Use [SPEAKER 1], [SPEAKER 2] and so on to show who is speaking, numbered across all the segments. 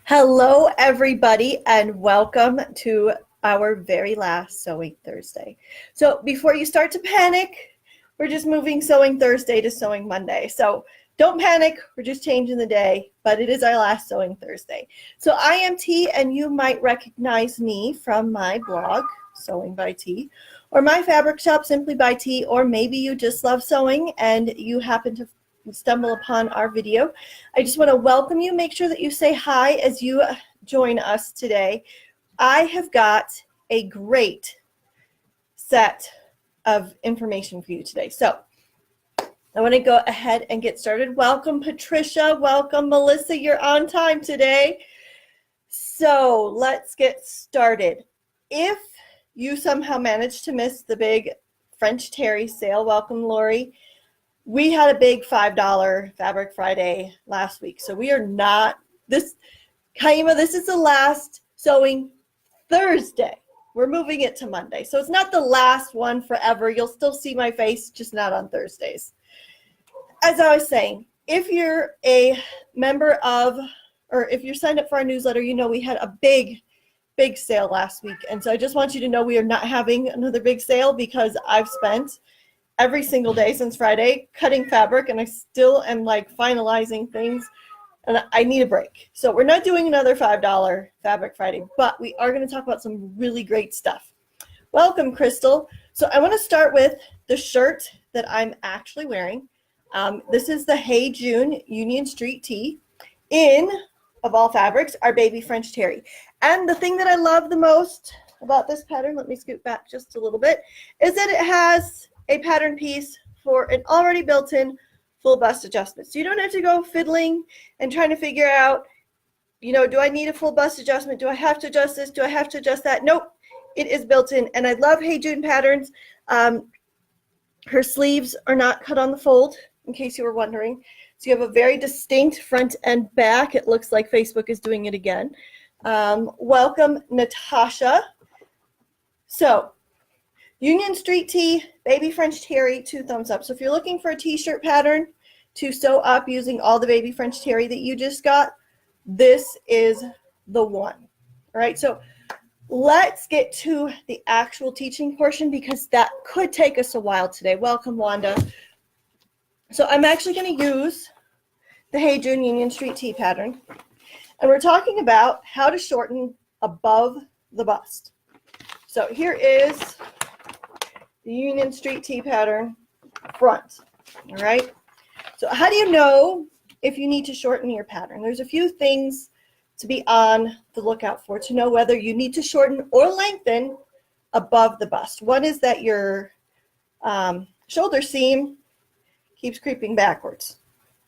[SPEAKER 1] Hello, everybody, and welcome to our very last Sewing Thursday. So before you start to panic, we're just moving Sewing Thursday to Sewing Monday. So don't panic, we're just changing the day, but it is our last Sewing Thursday. So I am T, and you might recognize me from my blog, Sewing by T, or my fabric shop, Simply by T, or maybe you just love sewing and you happen to stumble upon our video. I just want to welcome you. Make sure that you say hi as you join us today. I have got a great set of information for you today. So I want to go ahead and get started. Welcome, Patricia. Welcome, Melissa. You're on time today. So let's get started. If you somehow managed to miss the big French Terry sale, welcome, Lori. We had a big $5 Fabric Friday last week. So we are not, Kaima, this is the last Sewing Thursday. We're moving it to Monday. So it's not the last one forever. You'll still see my face, just not on Thursdays. As I was saying, if you're a member of, or if you're signed up for our newsletter, you know we had a big sale last week. And so I just want you to know we are not having another big sale because I've spent every single day since Friday cutting fabric, and I still am like finalizing things, and I need a break. So we're not doing another $5 Fabric Friday, but we are going to talk about some really great stuff. Welcome, Crystal. So I want to start with the shirt that I'm actually wearing. This is the Hey June Union Street tee in, of all fabrics, our baby French Terry. And the thing that I love the most about this pattern, let me scoot back just a little bit, is that it has a pattern piece for an already built-in full bust adjustment. So you don't have to go fiddling and trying to figure out, you know, do I need a full bust adjustment? Do I have to adjust this? Do I have to adjust that? Nope, it is built in. And I love Hey June patterns. Her sleeves are not cut on the fold, in case you were wondering. So you have a very distinct front and back. It looks like Facebook is doing it again. Welcome, Natasha. So Union Street tee, baby French Terry, 2 thumbs up. So if you're looking for a t-shirt pattern to sew up using all the baby French Terry that you just got, this is the one. All right, so let's get to the actual teaching portion because that could take us a while today. Welcome, Wanda. So I'm actually going to use the Hey June Union Street tee pattern, and we're talking about how to shorten above the bust. So here is the Union Street tee pattern front, all right? So how do you know if you need to shorten your pattern? There's a few things to be on the lookout for to know whether you need to shorten or lengthen above the bust. One is that your shoulder seam keeps creeping backwards.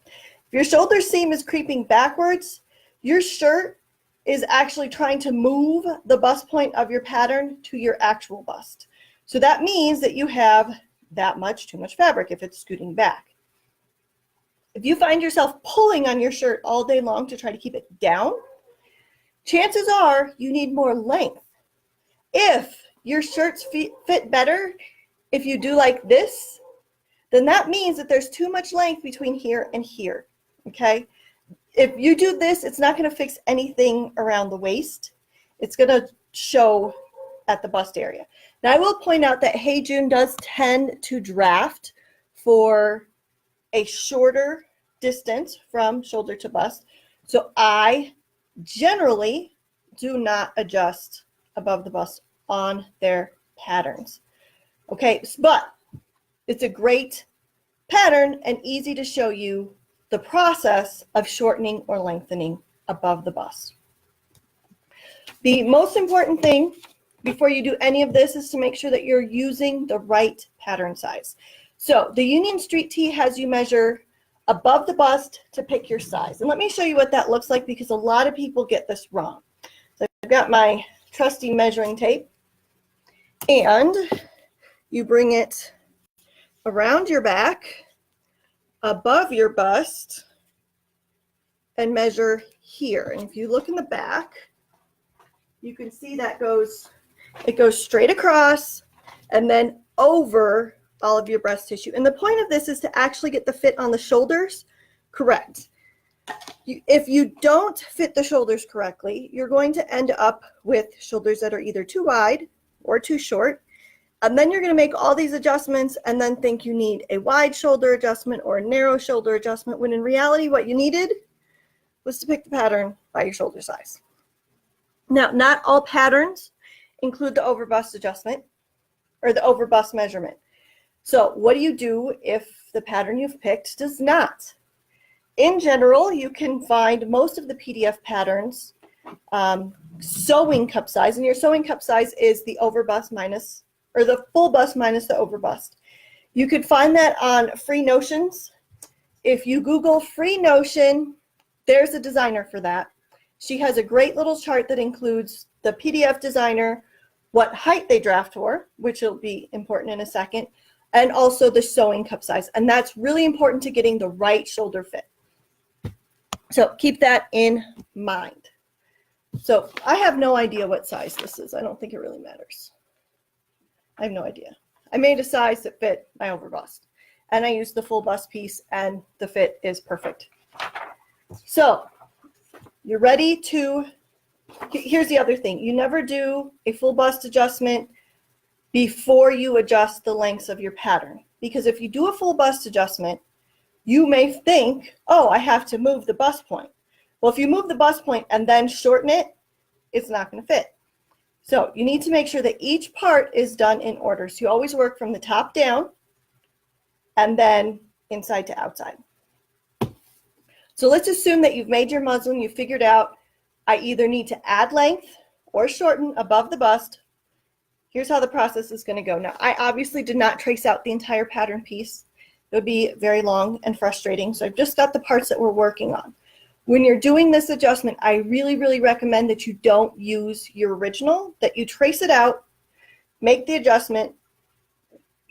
[SPEAKER 1] If your shoulder seam is creeping backwards, your shirt is actually trying to move the bust point of your pattern to your actual bust. So that means that you have too much fabric if it's scooting back. If you find yourself pulling on your shirt all day long to try to keep it down, chances are you need more length. If your shirts fit better, if you do like this, then that means that there's too much length between here and here, okay? If you do this, it's not going to fix anything around the waist. It's going to show at the bust area. Now, I will point out that Hey June does tend to draft for a shorter distance from shoulder to bust. So I generally do not adjust above the bust on their patterns. Okay, but it's a great pattern and easy to show you the process of shortening or lengthening above the bust. The most important thing before you do any of this is to make sure that you're using the right pattern size. So the Union Street tee has you measure above the bust to pick your size. And let me show you what that looks like because a lot of people get this wrong. So I've got my trusty measuring tape, and you bring it around your back, above your bust, and measure here. And if you look in the back, you can see that it goes straight across and then over all of your breast tissue. And the point of this is to actually get the fit on the shoulders correct. If you don't fit the shoulders correctly, you're going to end up with shoulders that are either too wide or too short. And then you're going to make all these adjustments and then think you need a wide shoulder adjustment or a narrow shoulder adjustment, when in reality what you needed was to pick the pattern by your shoulder size. Now, not all patterns include the overbust adjustment or the overbust measurement. So what do you do if the pattern you've picked does not? In general, you can find most of the PDF patterns sewing cup size, and your sewing cup size is the overbust minus, or the full bust minus the overbust. You could find that on Free Notions. If you Google Free Notion, there's a designer for that. She has a great little chart that includes the PDF designer, what height they draft for, which will be important in a second, and also the sewing cup size. And that's really important to getting the right shoulder fit. So keep that in mind. So I have no idea what size this is. I don't think it really matters. I have no idea. I made a size that fit my overbust, and I used the full bust piece, and the fit is perfect. So you're ready to, here's the other thing. You never do a full bust adjustment before you adjust the lengths of your pattern, because if you do a full bust adjustment, you may think, oh, I have to move the bust point. Well, if you move the bust point and then shorten it, it's not going to fit. So you need to make sure that each part is done in order. So you always work from the top down and then inside to outside. So let's assume that you've made your muslin, you figured out I either need to add length or shorten above the bust. Here's how the process is going to go. Now, I obviously did not trace out the entire pattern piece. It would be very long and frustrating. So I've just got the parts that we're working on. When you're doing this adjustment, I really, really recommend that you don't use your original, that you trace it out, make the adjustment,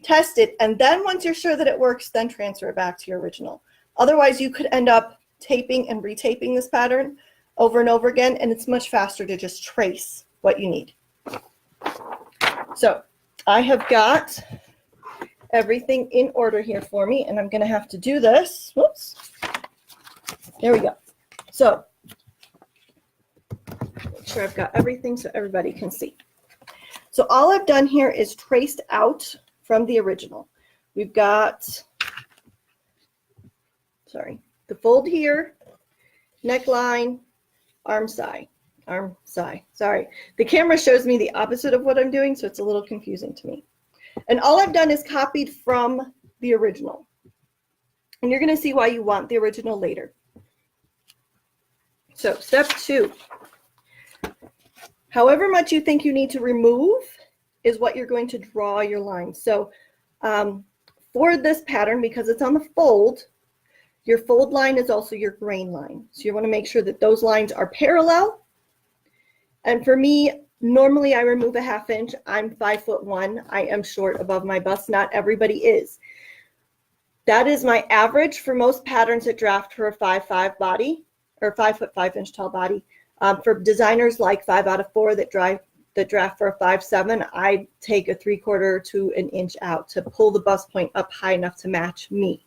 [SPEAKER 1] test it, and then once you're sure that it works, then transfer it back to your original. Otherwise, you could end up taping and retaping this pattern over and over again, and it's much faster to just trace what you need. So I have got everything in order here for me, and I'm going to have to do this. Whoops. There we go. So make sure I've got everything so everybody can see. So all I've done here is traced out from the original. We've got, the fold here, neckline, arm side. Sorry. The camera shows me the opposite of what I'm doing, so it's a little confusing to me. And all I've done is copied from the original. And you're going to see why you want the original later. So step 2. However much you think you need to remove is what you're going to draw your lines. So for this pattern, because it's on the fold, your fold line is also your grain line. So you want to make sure that those lines are parallel. And for me, normally I remove a 1/2 inch. I'm 5'1". I am short above my bust. Not everybody is. That is my average for most patterns that draft for a 5'5" body or 5'5" inch tall body. For designers like 5 out of 4 that draft for a 5'7", I take a 3/4 to an inch out to pull the bust point up high enough to match me.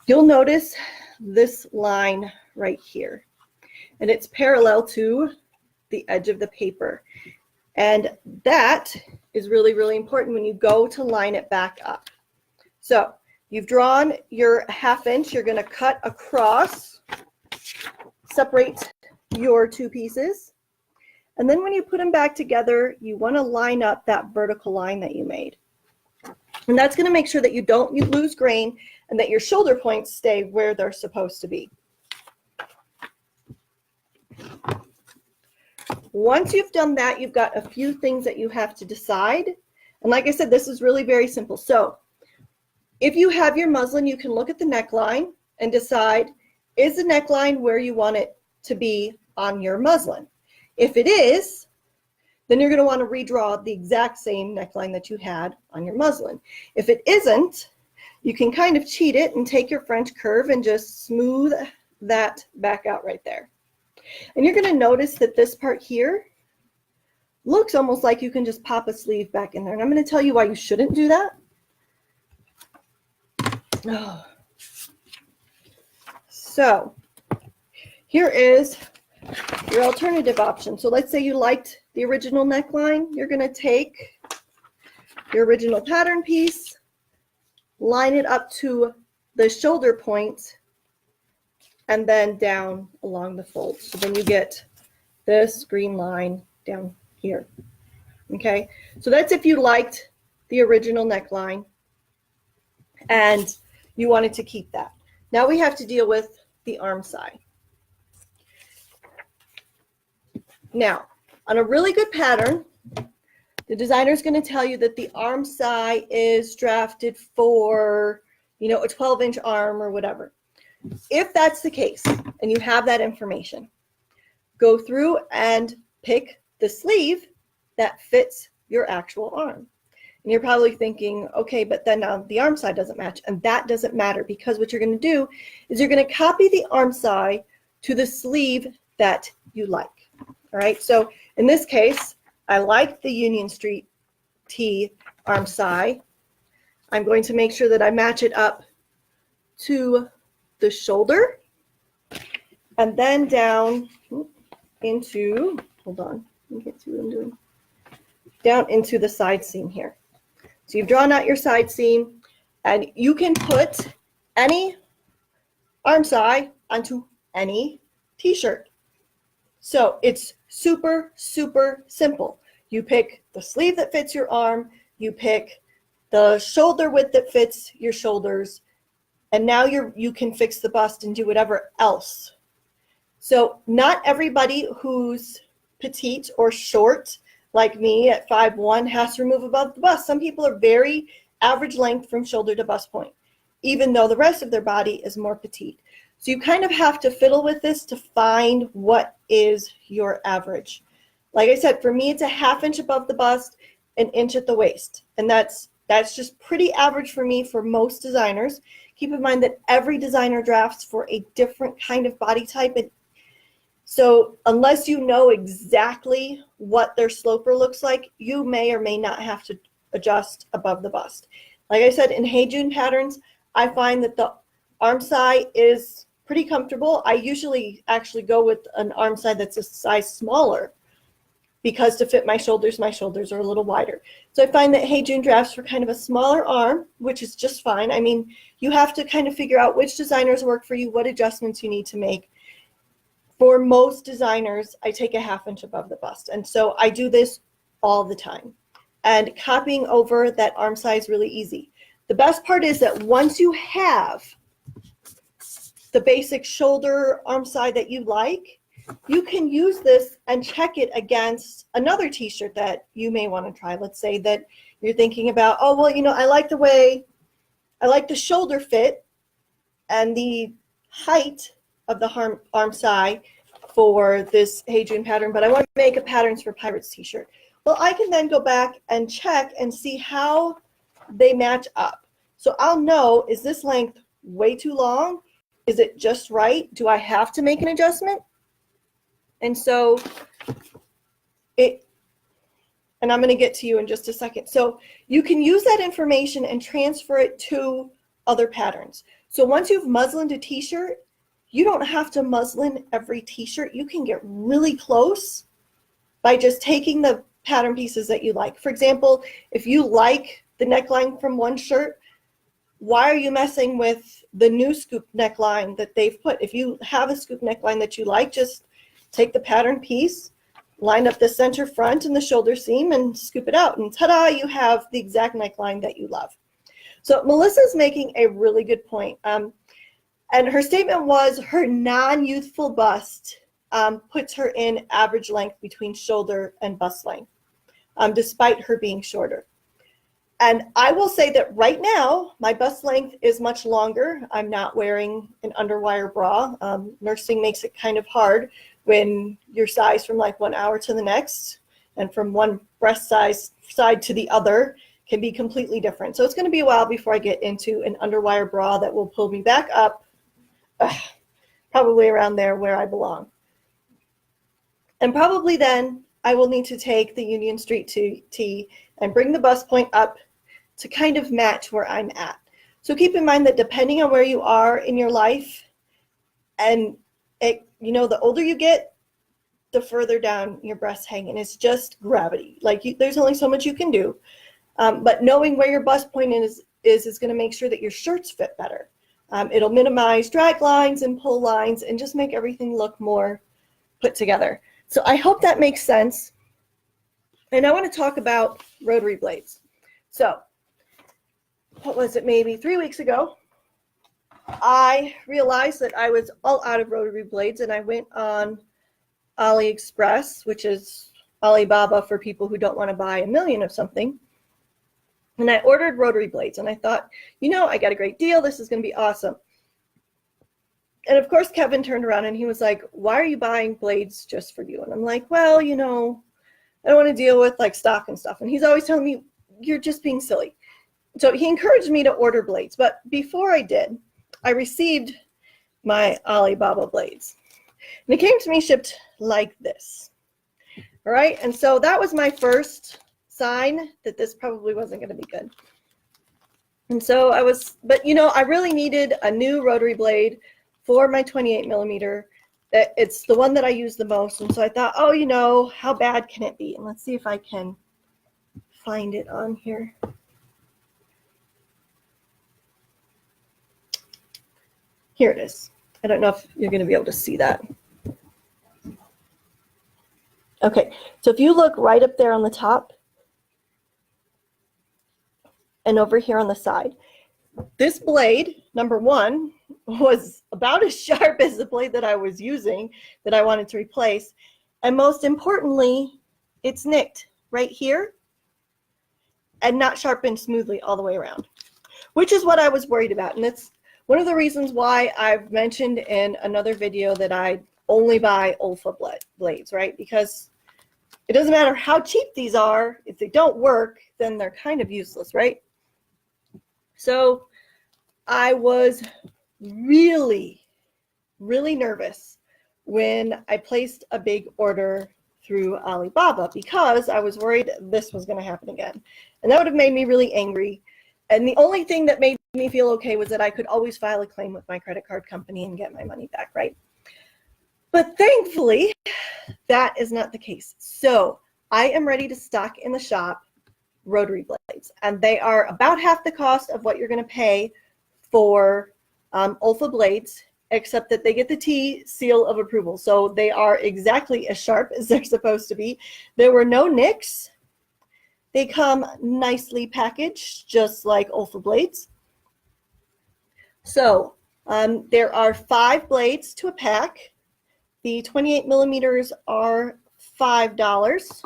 [SPEAKER 1] You'll notice this line right here, and it's parallel to the edge of the paper. And that is really, really important when you go to line it back up. So you've drawn your 1/2 inch, you're going to cut across, separate your 2 pieces. And then when you put them back together, you want to line up that vertical line that you made. And that's going to make sure that you don't lose grain and that your shoulder points stay where they're supposed to be. Once you've done that, you've got a few things that you have to decide. And like I said, this is really very simple. So if you have your muslin, you can look at the neckline and decide, is the neckline where you want it to be on your muslin? If it is, then you're going to want to redraw the exact same neckline that you had on your muslin. If it isn't, you can kind of cheat it and take your French curve and just smooth that back out right there. And you're going to notice that this part here looks almost like you can just pop a sleeve back in there. And I'm going to tell you why you shouldn't do that. Oh. So here is your alternative option. So let's say you liked the original neckline. You're going to take your original pattern piece, line it up to the shoulder point, and then down along the fold. So then you get this green line down here. Okay, so that's if you liked the original neckline and you wanted to keep that. Now we have to deal with the arm side. Now, on a really good pattern, the designer is going to tell you that the arm side is drafted for, a 12-inch arm or whatever. If that's the case, and you have that information, go through and pick the sleeve that fits your actual arm. And you're probably thinking, okay, but then now the arm side doesn't match. And that doesn't matter, because what you're going to do is you're going to copy the arm side to the sleeve that you like. All right, so in this case, I like the Union Street T arm side. I'm going to make sure that I match it up to the shoulder and then down into, hold on, let me get to what I'm doing, down into the side seam here. So you've drawn out your side seam, and you can put any arm side onto any t-shirt. So it's super, super simple. You pick the sleeve that fits your arm, you pick the shoulder width that fits your shoulders, and now you can fix the bust and do whatever else. So not everybody who's petite or short, like me at 5'1", has to remove above the bust. Some people are very average length from shoulder to bust point, even though the rest of their body is more petite. So you kind of have to fiddle with this to find what is your average. Like I said, for me, it's a ½ inch above the bust, an inch at the waist. And that's just pretty average for me for most designers. Keep in mind that every designer drafts for a different kind of body type. And so unless you know exactly what their sloper looks like, you may or may not have to adjust above the bust. Like I said, in Hey June patterns, I find that the arm side is pretty comfortable. I usually actually go with an arm side that's a size smaller, because to fit my shoulders are a little wider. So I find that Hey June drafts for kind of a smaller arm, which is just fine. I mean, you have to kind of figure out which designers work for you, what adjustments you need to make. For most designers, I take a ½ inch above the bust. And so I do this all the time. And copying over that arm size is really easy. The best part is that once you have the basic shoulder arm side that you like, you can use this and check it against another t-shirt that you may want to try. Let's say that you're thinking about, oh, well, I like the shoulder fit and the height of the arm side for this Hey June pattern, but I want to make a patterns for Pirates t-shirt. Well, I can then go back and check and see how they match up. So I'll know, is this length way too long? Is it just right? Do I have to make an adjustment? And so and I'm going to get to you in just a second. So you can use that information and transfer it to other patterns. So once you've muslined a t-shirt, you don't have to muslin every t-shirt. You can get really close by just taking the pattern pieces that you like. For example, if you like the neckline from one shirt, why are you messing with the new scoop neckline that they've put? If you have a scoop neckline that you like, just take the pattern piece, line up the center front and the shoulder seam, and scoop it out. And ta-da, you have the exact neckline that you love. So Melissa's making a really good point. And her statement was her non-youthful bust puts her in average length between shoulder and bust length, despite her being shorter. And I will say that right now, my bust length is much longer. I'm not wearing an underwire bra. Nursing makes it kind of hard when you're sized from like 1 hour to the next, and from one breast side to the other can be completely different. So it's going to be a while before I get into an underwire bra that will pull me back up, probably around there where I belong. And probably then I will need to take the Union Street tee and bring the bust point up to kind of match where I'm at. So keep in mind that depending on where you are in your life, and the older you get, the further down your breasts hang, and it's just gravity. Like there's only so much you can do. But knowing where your bust point is going to make sure that your shirts fit better. It'll minimize drag lines and pull lines and just make everything look more put together. So I hope that makes sense. And I want to talk about rotary blades. So what was it, maybe 3 weeks ago, I realized that I was all out of rotary blades, and I went on AliExpress, which is Alibaba for people who don't want to buy a million of something. And I ordered rotary blades, and I thought, I got a great deal. This is going to be awesome. And of course, Kevin turned around and he was like, why are you buying blades just for you? And I'm like, well, I don't want to deal with like stock and stuff. And he's always telling me, you're just being silly. So he encouraged me to order blades. But before I did, I received my Alibaba blades. And it came to me shipped like this. All right. And so that was my first sign that this probably wasn't going to be good. And so I really needed a new rotary blade for my 28 millimeter. It's the one that I use the most. And so I thought, how bad can it be? And let's see if I can find it on here. Here it is. I don't know if you're going to be able to see that. Okay, so if you look right up there on the top and over here on the side, this blade, number one, was about as sharp as the blade that I was using that I wanted to replace. And most importantly, it's nicked right here and not sharpened smoothly all the way around, which is what I was worried about. And it's one of the reasons why I've mentioned in another video that I only buy Olfa blades, right? Because it doesn't matter how cheap these are. If they don't work, then they're kind of useless, right? So I was really, really nervous when I placed a big order through Alibaba because I was worried this was going to happen again. And that would have made me really angry. And the only thing that made me feel okay was that I could always file a claim with my credit card company and get my money back, right? But thankfully, that is not the case. So I am ready to stock in the shop rotary blades. And they are about half the cost of what you're going to pay for Olfa blades, except that they get the T seal of approval. So they are exactly as sharp as they're supposed to be. There were no nicks. They come nicely packaged, just like Olfa blades. So there are 5 blades to a pack. The 28 millimeters are $5.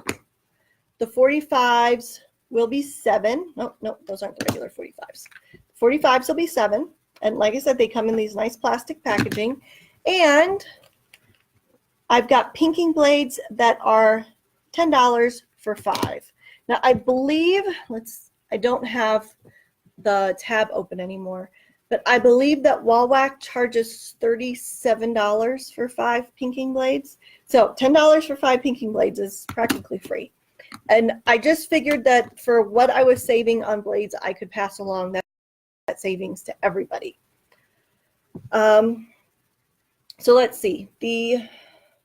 [SPEAKER 1] The 45s will be $7. No, those aren't the regular 45s. 45s will be $7. And like I said, they come in these nice plastic packaging. And I've got pinking blades that are $10 for 5. Now I believe, I don't have the tab open anymore, but I believe that Wallwack charges $37 for 5 pinking blades. So $10 for 5 pinking blades is practically free. And I just figured that for what I was saving on blades, I could pass along that savings to everybody. So let's see. The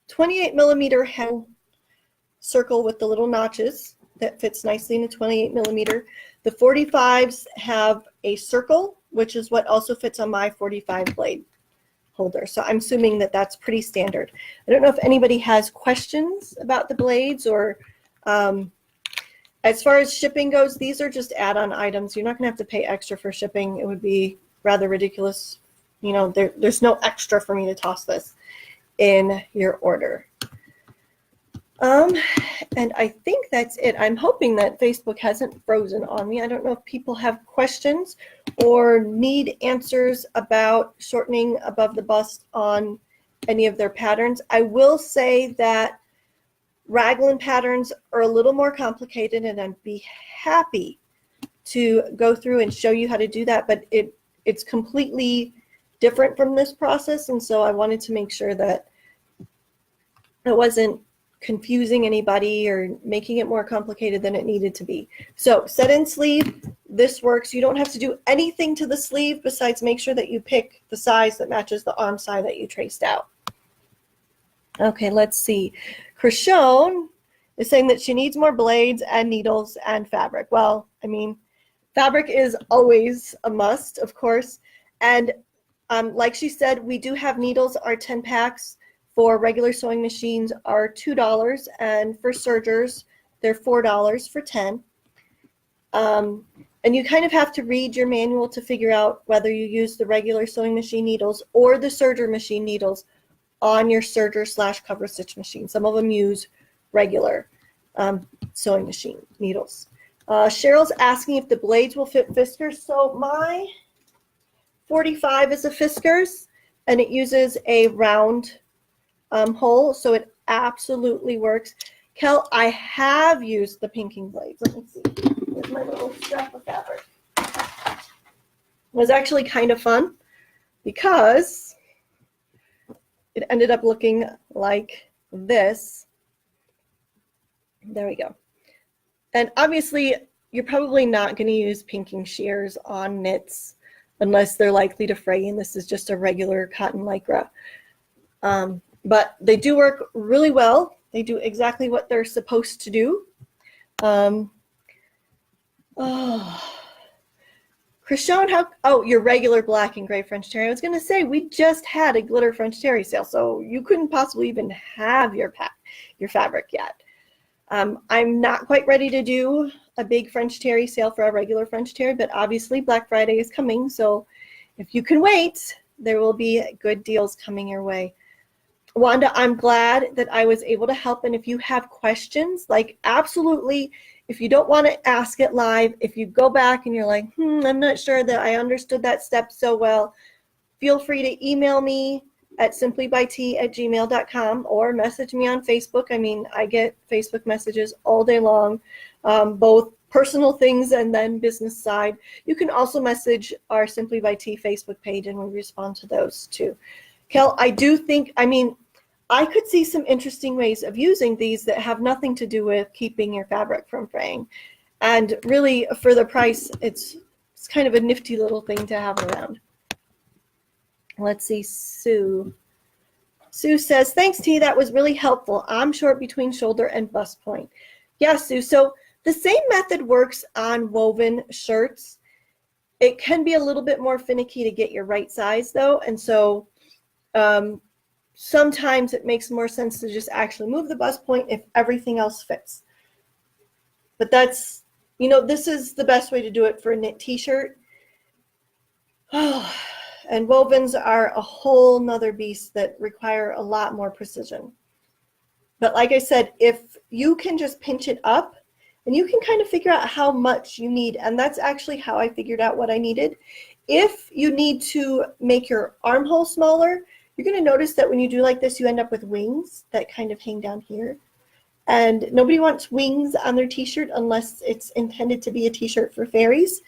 [SPEAKER 1] 28 millimeter head circle with the little notches that fits nicely in a 28 millimeter. The 45s have a circle, which is what also fits on my 45 blade holder. So I'm assuming that that's pretty standard. I don't know if anybody has questions about the blades or as far as shipping goes, these are just add-on items. You're not going to have to pay extra for shipping. It would be rather ridiculous. There's no extra for me to toss this in your order. And I think that's it. I'm hoping that Facebook hasn't frozen on me. I don't know if people have questions or need answers about shortening above the bust on any of their patterns. I will say that raglan patterns are a little more complicated, and I'd be happy to go through and show you how to do that, but it's completely different from this process, and so I wanted to make sure that it wasn't confusing anybody or making it more complicated than it needed to be. So set-in sleeve, this works. You don't have to do anything to the sleeve besides make sure that you pick the size that matches the arm side that you traced out. Okay, let's see. Krishon is saying that she needs more blades and needles and fabric. Well, I mean, fabric is always a must, of course. And like she said, we do have needles. Our 10 packs for regular sewing machines are $2, and for sergers, they're $4 for 10. And you kind of have to read your manual to figure out whether you use the regular sewing machine needles or the serger machine needles on your serger / cover stitch machine. Some of them use regular sewing machine needles. Cheryl's asking if the blades will fit Fiskars. So my 45 is a Fiskars, and it uses a round hole, so it absolutely works. Kel, I have used the pinking blades. Let me see. Here's my little scrap of fabric. It was actually kind of fun because it ended up looking like this. There we go. And obviously, you're probably not going to use pinking shears on knits unless they're likely to fray, and this is just a regular cotton lycra. But they do work really well. They do exactly what they're supposed to do. Krishon, your regular black and gray French terry. I was going to say, we just had a glitter French terry sale, so you couldn't possibly even have your fabric yet. I'm not quite ready to do a big French terry sale for a regular French terry, but obviously Black Friday is coming, so if you can wait, there will be good deals coming your way. Wanda, I'm glad that I was able to help, and if you have questions, like absolutely, if you don't want to ask it live, if you go back and you're like, I'm not sure that I understood that step so well, feel free to email me at simplybyt@gmail.com or message me on Facebook. I mean, I get Facebook messages all day long, both personal things and then business side. You can also message our Simply by T Facebook page, and we respond to those too. Kel, I do think, I could see some interesting ways of using these that have nothing to do with keeping your fabric from fraying. And really, for the price, it's kind of a nifty little thing to have around. Let's see, Sue. Sue says, thanks, T. That was really helpful. I'm short between shoulder and bust point. Yeah, Sue. So the same method works on woven shirts. It can be a little bit more finicky to get your right size, though. And so sometimes it makes more sense to just actually move the bust point if everything else fits. But that's, this is the best way to do it for a knit t-shirt. And wovens are a whole nother beast that require a lot more precision. But like I said, if you can just pinch it up, and you can kind of figure out how much you need, and that's actually how I figured out what I needed. If you need to make your armhole smaller, you're going to notice that when you do like this, you end up with wings that kind of hang down here. And nobody wants wings on their t-shirt unless it's intended to be a t-shirt for fairies.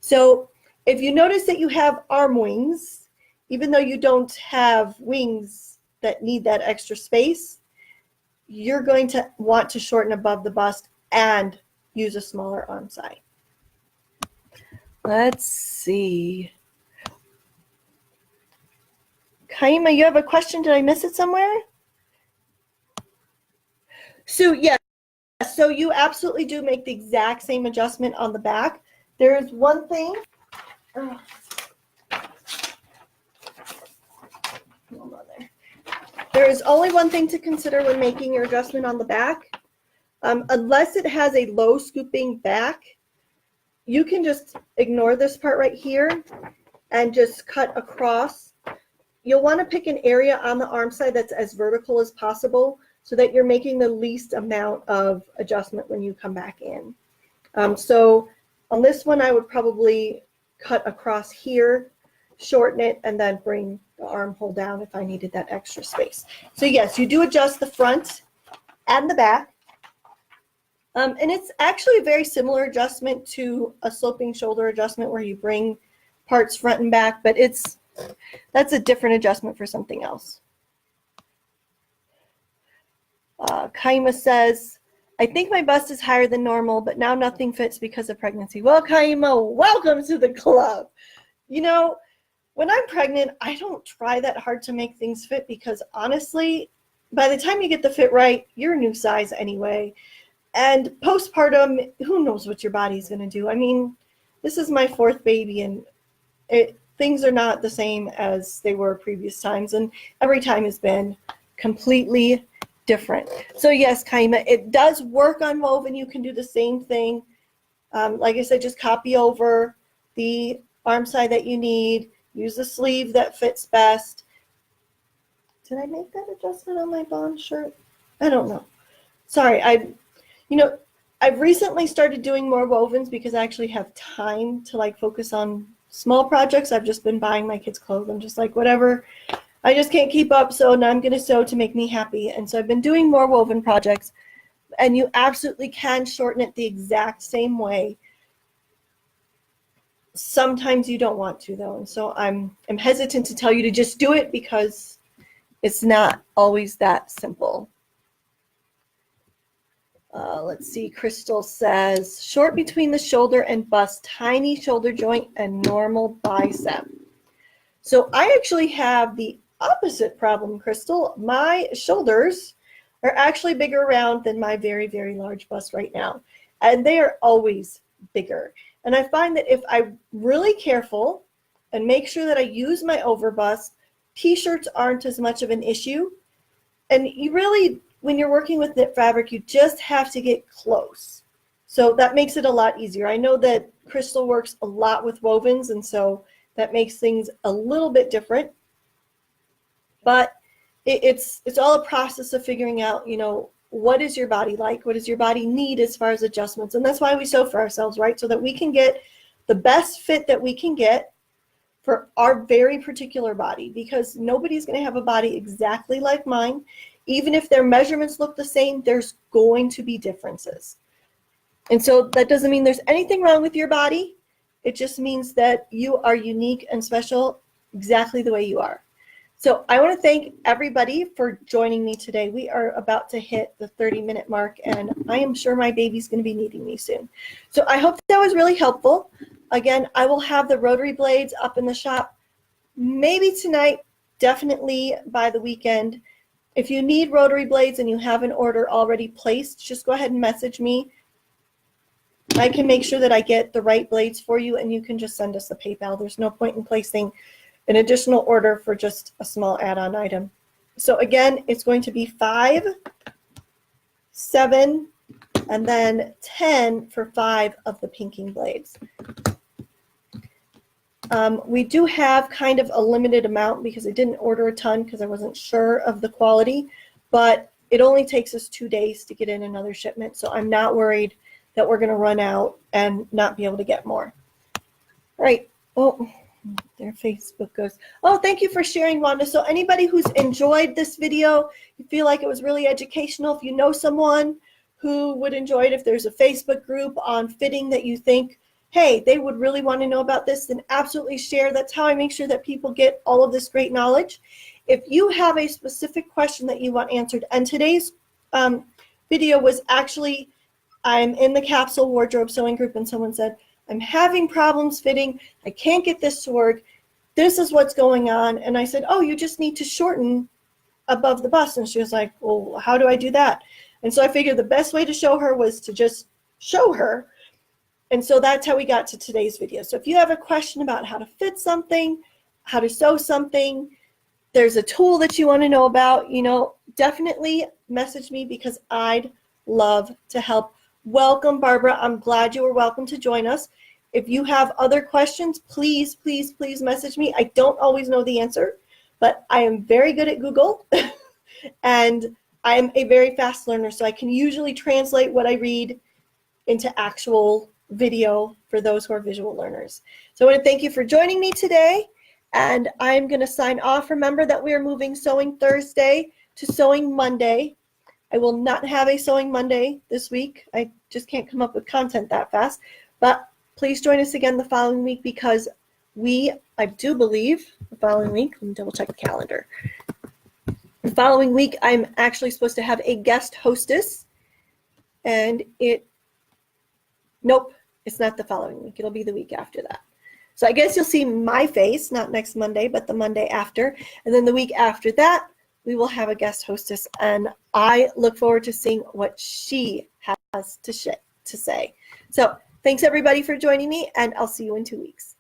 [SPEAKER 1] So if you notice that you have arm wings, even though you don't have wings that need that extra space, you're going to want to shorten above the bust and use a smaller arm side. Let's see. Kaima, you have a question? Did I miss it somewhere? Sue, yes. So you absolutely do make the exact same adjustment on the back. There is one thing. Hold on there. There is only one thing to consider when making your adjustment on the back. Unless it has a low scooping back, you can just ignore this part right here and just cut across. You'll want to pick an area on the arm side that's as vertical as possible so that you're making the least amount of adjustment when you come back in. So on this one, I would probably cut across here, shorten it, and then bring the armhole down if I needed that extra space. So yes, you do adjust the front and the back. And it's actually a very similar adjustment to a sloping shoulder adjustment where you bring parts front and back, but that's a different adjustment for something else. Kaima says, I think my bust is higher than normal, but now nothing fits because of pregnancy. Well, Kaima, welcome to the club. When I'm pregnant, I don't try that hard to make things fit because honestly, by the time you get the fit right, you're a new size anyway. And postpartum, who knows what your body's going to do? I mean, this is my fourth baby, and things are not the same as they were previous times, and every time has been completely different. So yes, Kaima, it does work on woven. You can do the same thing. Like I said, just copy over the arm side that you need. Use the sleeve that fits best. Did I make that adjustment on my bond shirt? I don't know. Sorry, I've recently started doing more wovens because I actually have time to like focus on small projects. I've just been buying my kids clothes. I'm just like, whatever. I just can't keep up, so now I'm going to sew to make me happy. And so I've been doing more woven projects, and you absolutely can shorten it the exact same way. Sometimes you don't want to, though, and so I'm hesitant to tell you to just do it because it's not always that simple. Let's see, Crystal says, short between the shoulder and bust, tiny shoulder joint, and normal bicep. So I actually have the opposite problem, Crystal. My shoulders are actually bigger around than my very, very large bust right now. And they are always bigger. And I find that if I'm really careful and make sure that I use my overbust, t-shirts aren't as much of an issue. And you really, when you're working with knit fabric, you just have to get close. So that makes it a lot easier. I know that Crystal works a lot with wovens, and so that makes things a little bit different. But it's all a process of figuring out, what is your body like? What does your body need as far as adjustments? And that's why we sew for ourselves, right? So that we can get the best fit that we can get for our very particular body, because nobody's going to have a body exactly like mine. Even if their measurements look the same, there's going to be differences. And so that doesn't mean there's anything wrong with your body. It just means that you are unique and special exactly the way you are. So I want to thank everybody for joining me today. We are about to hit the 30-minute mark, and I am sure my baby's going to be needing me soon. So I hope that was really helpful. Again, I will have the rotary blades up in the shop maybe tonight, definitely by the weekend. If you need rotary blades and you have an order already placed, just go ahead and message me. I can make sure that I get the right blades for you, and you can just send us a PayPal. There's no point in placing an additional order for just a small add-on item. So again, it's going to be 5, 7, and then 10 for 5 of the pinking blades. We do have kind of a limited amount because I didn't order a ton because I wasn't sure of the quality, but it only takes us 2 days to get in another shipment, so I'm not worried that we're going to run out and not be able to get more. All right. Oh, their Facebook goes. Oh, thank you for sharing, Wanda. So anybody who's enjoyed this video, you feel like it was really educational, if you know someone who would enjoy it, if there's a Facebook group on fitting that you think, hey, they would really want to know about this, then absolutely share. That's how I make sure that people get all of this great knowledge. If you have a specific question that you want answered, and today's video was actually, I'm in the capsule wardrobe sewing group, and someone said, I'm having problems fitting. I can't get this to work. This is what's going on. And I said, oh, you just need to shorten above the bust. And she was like, well, how do I do that? And so I figured the best way to show her was to just show her. And so that's how we got to today's video. So if you have a question about how to fit something, how to sew something, there's a tool that you want to know about, definitely message me because I'd love to help. Welcome, Barbara. I'm glad you were welcome to join us. If you have other questions, please, please, please message me. I don't always know the answer, but I am very good at Google, and I'm a very fast learner, so I can usually translate what I read into actual video for those who are visual learners. So I want to thank you for joining me today, and I'm going to sign off. Remember that we are moving Sewing Thursday to Sewing Monday. I will not have a Sewing Monday this week. I just can't come up with content that fast. But please join us again the following week because I do believe, the following week, let me double check the calendar. The following week, I'm actually supposed to have a guest hostess. And nope, it's not the following week. It'll be the week after that. So I guess you'll see my face, not next Monday, but the Monday after. And then the week after that, we will have a guest hostess, and I look forward to seeing what she has to say. So thanks everybody for joining me, and I'll see you in 2 weeks.